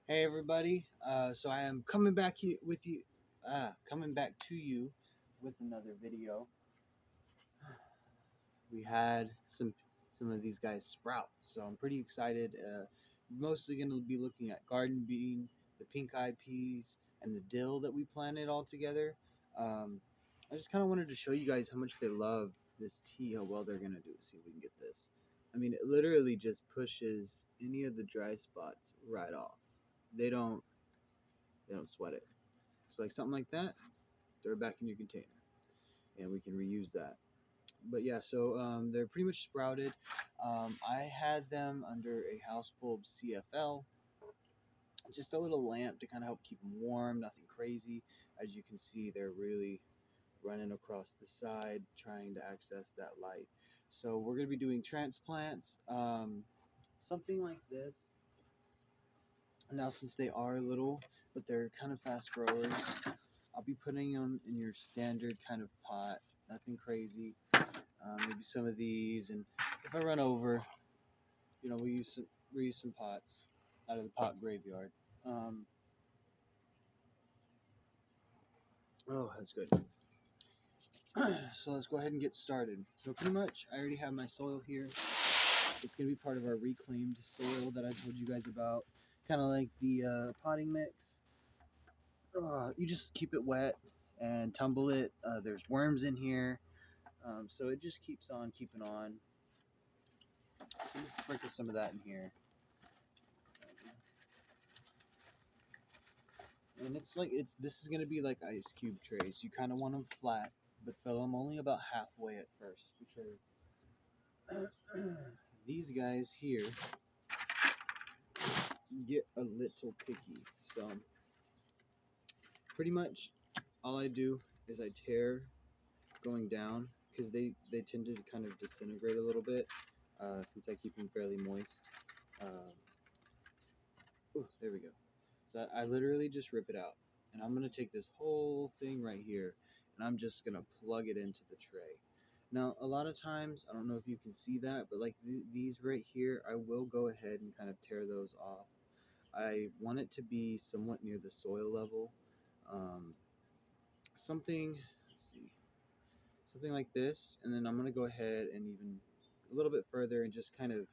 Hey everybody, so I am coming back with you, coming back to you with another video. We had some of these guys sprout, so I'm pretty excited. Mostly going to be looking at garden bean, the pink-eyed peas, and the dill that we planted all together. I just kind of wanted to show you guys how much they love this tea, how well they're going to do. See if we can get this. I mean, it literally just pushes any of the dry spots right off. They don't sweat it. So like something like that, throw it back in your container, and we can reuse that. But yeah, so they're pretty much sprouted. I had them under a house bulb CFL, just a little lamp to kind of help keep them warm. Nothing crazy. As you can see, they're really running across the side trying to access that light. So we're going to be doing transplants, something like this. Now, since they are little, but they're kind of fast growers, I'll be putting them in your standard kind of pot, nothing crazy. Maybe some of these, and if I run over, we use some pots out of the pot graveyard. Um, oh, that's good. So let's go ahead and get started. So pretty much, I already have my soil here. It's gonna be part of our reclaimed soil that I told you guys about, kind of like the potting mix. You just keep it wet and tumble it. There's worms in here, so it just keeps on keeping on. So just sprinkle some of that in here. And this is gonna be like ice cube trays. You kind of want them flat, but fill them only about halfway at first because these guys here get a little picky. So pretty much all I do is I tear going down because they tend to kind of disintegrate a little bit since I keep them fairly moist. Ooh, there we go. So I literally just rip it out, and I'm gonna take this whole thing right here, and I'm just gonna plug it into the tray. Now, a lot of times, I don't know if you can see that, but like these right here, I will go ahead and kind of tear those off. I want it to be somewhat near the soil level. Um, let's see, something like this, and then I'm gonna go ahead and even a little bit further and just kind of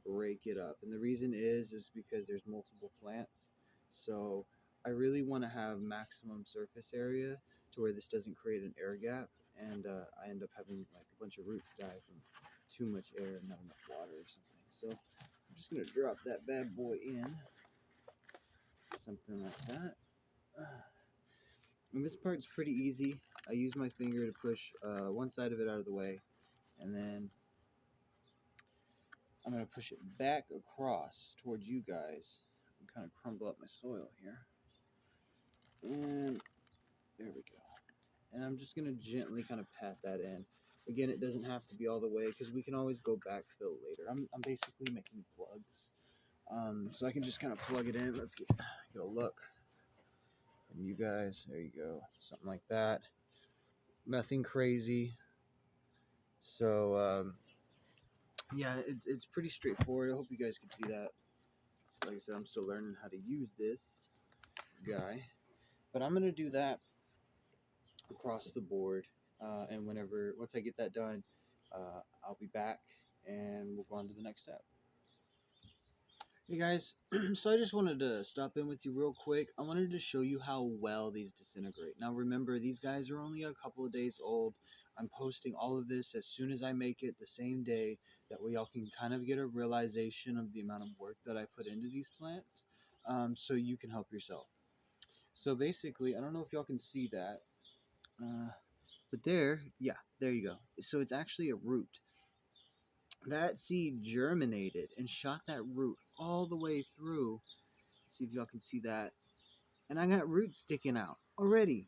break it up. And the reason is because there's multiple plants. So I really want to have maximum surface area to where this doesn't create an air gap. And I end up having like a bunch of roots die from too much air and not enough water or something. So I'm just going to drop that bad boy in. Something like that. And this part's pretty easy. I use my finger to push one side of it out of the way. And then I'm going to push it back across towards you guys and kind of crumble up my soil here. And there we go. And I'm just going to gently kind of pat that in. Again, it doesn't have to be all the way because we can always go backfill later. I'm basically making plugs. So I can just kind of plug it in. Let's get a look. And you guys, there you go. Something like that. Nothing crazy. So, yeah, it's pretty straightforward. I hope you guys can see that. So like I said, I'm still learning how to use this guy. But I'm going to do that across the board. And once I get that done, I'll be back and we'll go on to the next step. Hey guys, so I just wanted to stop in with you real quick. I wanted to show you how well these disintegrate. Now remember, these guys are only a couple of days old. I'm posting all of this as soon as I make it the same day. That way y'all can kind of get a realization of the amount of work that I put into these plants, so you can help yourself. So basically, I don't know if y'all can see that. But there you go. So it's actually a root. That seed germinated and shot that root all the way through. See if y'all can see that. And I got roots sticking out already.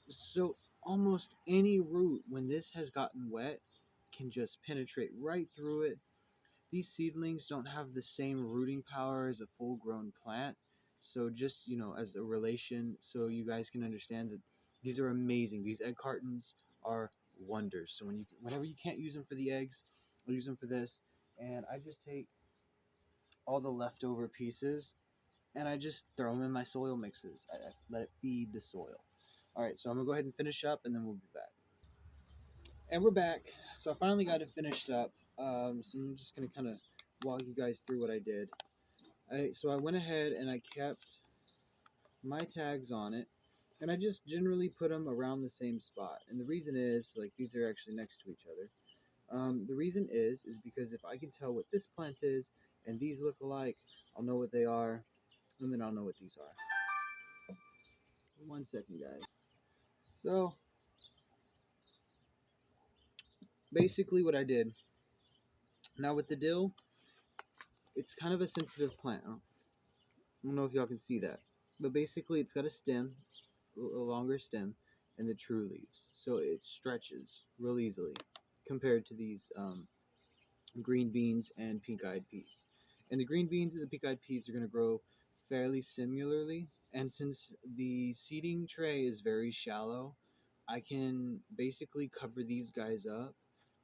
So almost any root, when this has gotten wet, can just penetrate right through it. These seedlings don't have the same rooting power as a full-grown plant. So just, as a relation, so you guys can understand that these are amazing. These egg cartons are wonders. So whenever you can't use them for the eggs, I'll use them for this. And I just take all the leftover pieces and I just throw them in my soil mixes. I let it feed the soil. All right, so I'm gonna go ahead and finish up, and then we'll be back. And we're back. So I finally got it finished up. So I'm just gonna kind of walk you guys through what I did. So I went ahead and I kept my tags on it, and I just generally put them around the same spot. And the reason is, like, these are actually next to each other. The reason is because if I can tell what this plant is and these look alike, I'll know what they are, and then I'll know what these are. 1 second, guys. So basically, what I did now with the dill, it's kind of a sensitive plant. I don't know if y'all can see that, but basically, it's got a stem, a longer stem, and the true leaves, so it stretches real easily compared to these green beans and pink-eyed peas. And the green beans and the pink-eyed peas are going to grow fairly similarly. And since the seeding tray is very shallow, I can basically cover these guys up,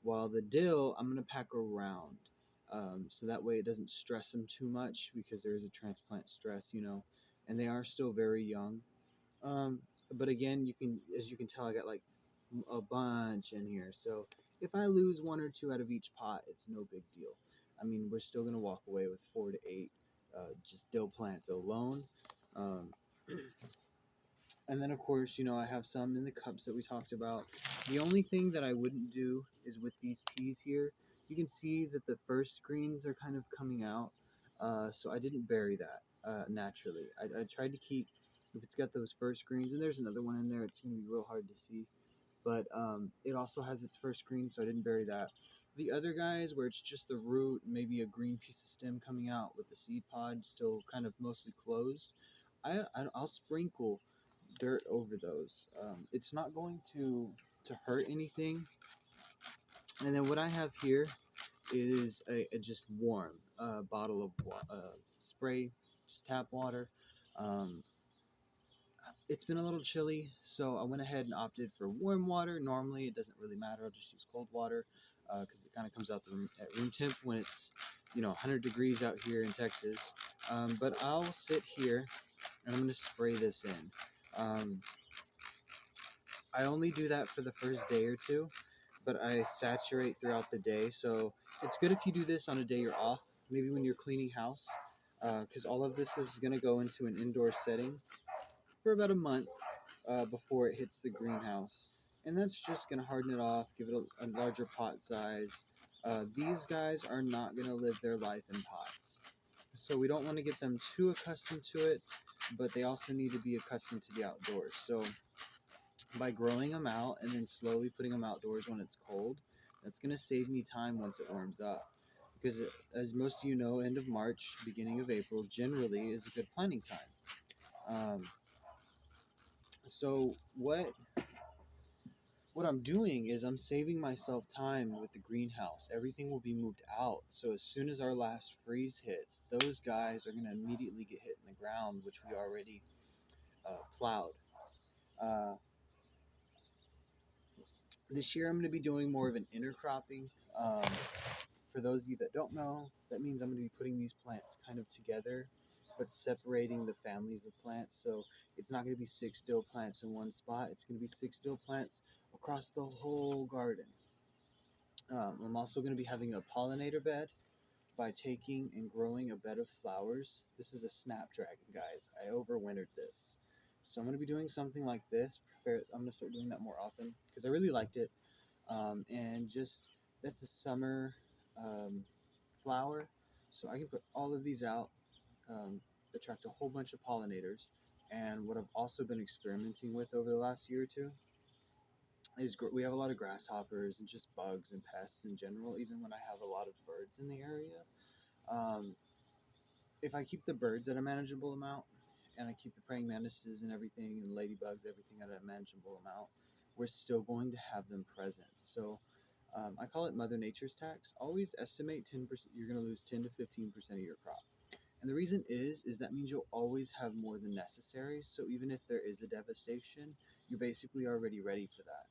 while the dill I'm going to pack around. So that way it doesn't stress them too much, because there is a transplant stress, and they are still very young. Um, but again, as you can tell, I got like a bunch in here. So if I lose one or two out of each pot, it's no big deal. I mean, we're still gonna walk away with 4 to 8 just dill plants alone. Um, and then of course, I have some in the cups that we talked about. The only thing that I wouldn't do is with these peas here. You can see that the first greens are kind of coming out. So I didn't bury that naturally. I tried to keep, if it's got those first greens, and there's another one in there, it's going to be real hard to see. But it also has its first green, so I didn't bury that. The other guys, where it's just the root, maybe a green piece of stem coming out with the seed pod still kind of mostly closed, I'll sprinkle dirt over those. It's not going to hurt anything. And then what I have here is a just warm bottle of spray, just tap water. Um, it's been a little chilly, so I went ahead and opted for warm water. Normally, it doesn't really matter. I'll just use cold water because it kind of comes out at room temp when it's 100 degrees out here in Texas. But I'll sit here and I'm going to spray this in. I only do that for the first day or two, but I saturate throughout the day. So it's good if you do this on a day you're off, maybe when you're cleaning house, because all of this is going to go into an indoor setting for about a month before it hits the greenhouse. And that's just going to harden it off, give it a larger pot size. These guys are not going to live their life in pots. So we don't want to get them too accustomed to it, but they also need to be accustomed to the outdoors. So by growing them out and then slowly putting them outdoors when it's cold, that's going to save me time once it warms up. Because as most of you know, end of March, beginning of April generally is a good planting time. So what I'm doing is I'm saving myself time with the greenhouse. Everything will be moved out. So as soon as our last freeze hits, those guys are going to immediately get hit in the ground, which we already plowed. Uh, this year I'm going to be doing more of an intercropping. For those of you that don't know, that means I'm going to be putting these plants kind of together, but separating the families of plants. So it's not going to be 6 dill plants in one spot. It's going to be 6 dill plants across the whole garden. I'm also going to be having a pollinator bed by taking and growing a bed of flowers. This is a snapdragon, guys. I overwintered this. So I'm going to be doing something like this. I'm going to start doing that more often because I really liked it. And just, that's a summer flower. So I can put all of these out, attract a whole bunch of pollinators. And what I've also been experimenting with over the last year or two is we have a lot of grasshoppers and just bugs and pests in general, even when I have a lot of birds in the area. Um, if I keep the birds at a manageable amount and I keep the praying mantises and everything and ladybugs, everything at a manageable amount, we're still going to have them present. So I call it Mother Nature's tax. Always estimate 10%. You're going to lose 10 to 15% of your crop. And the reason is that means you'll always have more than necessary. So even if there is a devastation, you're basically already ready for that.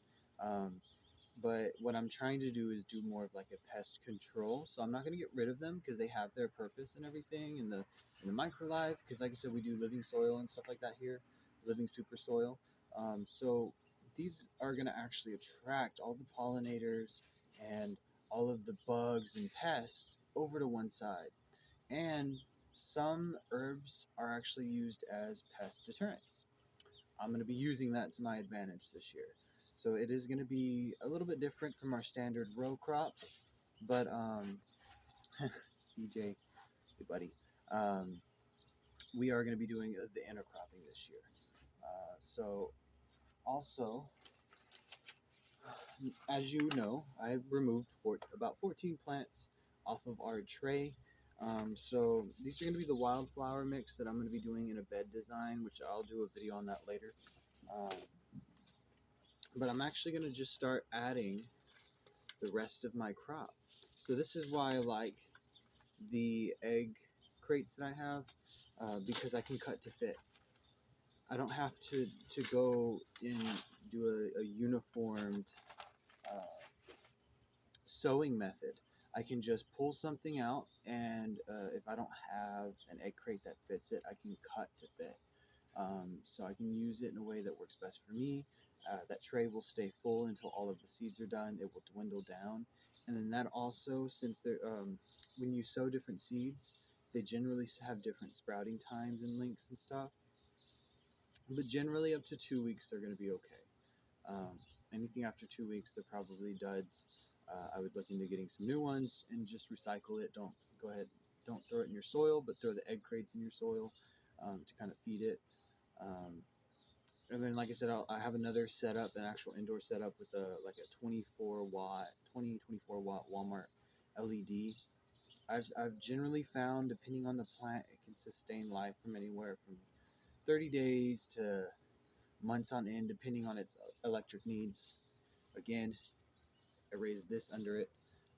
but what I'm trying to do is do more of like a pest control. So I'm not going to get rid of them because they have their purpose and everything in the microlife. Because like I said, we do living soil and stuff like that here, living super soil. So these are going to actually attract all the pollinators and all of the bugs and pests over to one side. And some herbs are actually used as pest deterrents. I'm going to be using that to my advantage this year. So it is going to be a little bit different from our standard row crops, but CJ, hey buddy, um, we are going to be doing the intercropping this year. So also, as you know, I removed about 14 plants off of our tray. So these are going to be the wildflower mix that I'm going to be doing in a bed design, which I'll do a video on that later. Um, but I'm actually going to just start adding the rest of my crop. So this is why I like the egg crates that I have, because I can cut to fit. I don't have to go and do a uniformed sewing method. I can just pull something out, and if I don't have an egg crate that fits it, I can cut to fit. So I can use it in a way that works best for me. That tray will stay full until all of the seeds are done. It will dwindle down, and then that also, since they're when you sow different seeds, they generally have different sprouting times and lengths and stuff. But generally, up to 2 weeks, they're going to be okay. Um, Anything after 2 weeks, they're probably duds. I would look into getting some new ones and just recycle it. Don't go ahead, don't throw it in your soil, but throw the egg crates in your soil to kind of feed it. Um, and then, like I said, I have another setup, an actual indoor setup with a 24 watt Walmart LED. I've generally found, depending on the plant, it can sustain life from anywhere from 30 days to months on end, depending on its electric needs. Again, I raised this under it.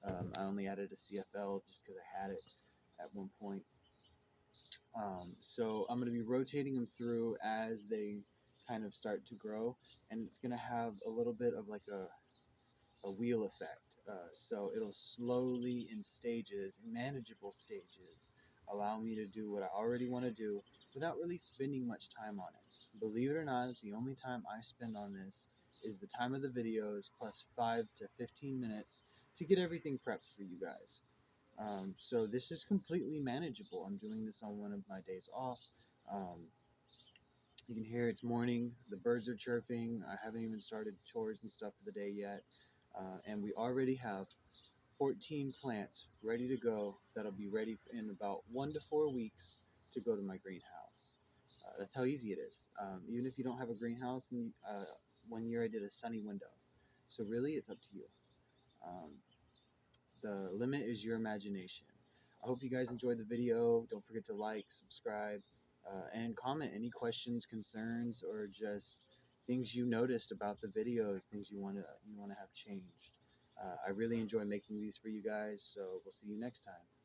I only added a CFL just because I had it at one point. So I'm going to be rotating them through as they kind of start to grow, and it's going to have a little bit of like a wheel effect. So it'll slowly, in stages, manageable stages, allow me to do what I already want to do without really spending much time on it. Believe it or not, the only time I spend on this is the time of the videos plus 5 to 15 minutes to get everything prepped for you guys. So this is completely manageable. I'm doing this on one of my days off. Um, you can hear it's morning. The birds are chirping. I haven't even started chores and stuff for the day yet. And we already have 14 plants ready to go that'll be ready in about 1 to 4 weeks to go to my greenhouse. That's how easy it is. Even if you don't have a greenhouse, and 1 year I did a sunny window. So really, it's up to you. Um, the limit is your imagination. I hope you guys enjoyed the video. Don't forget to like, subscribe, and comment any questions, concerns, or just things you noticed about the videos, things you want to have changed. I really enjoy making these for you guys, so we'll see you next time.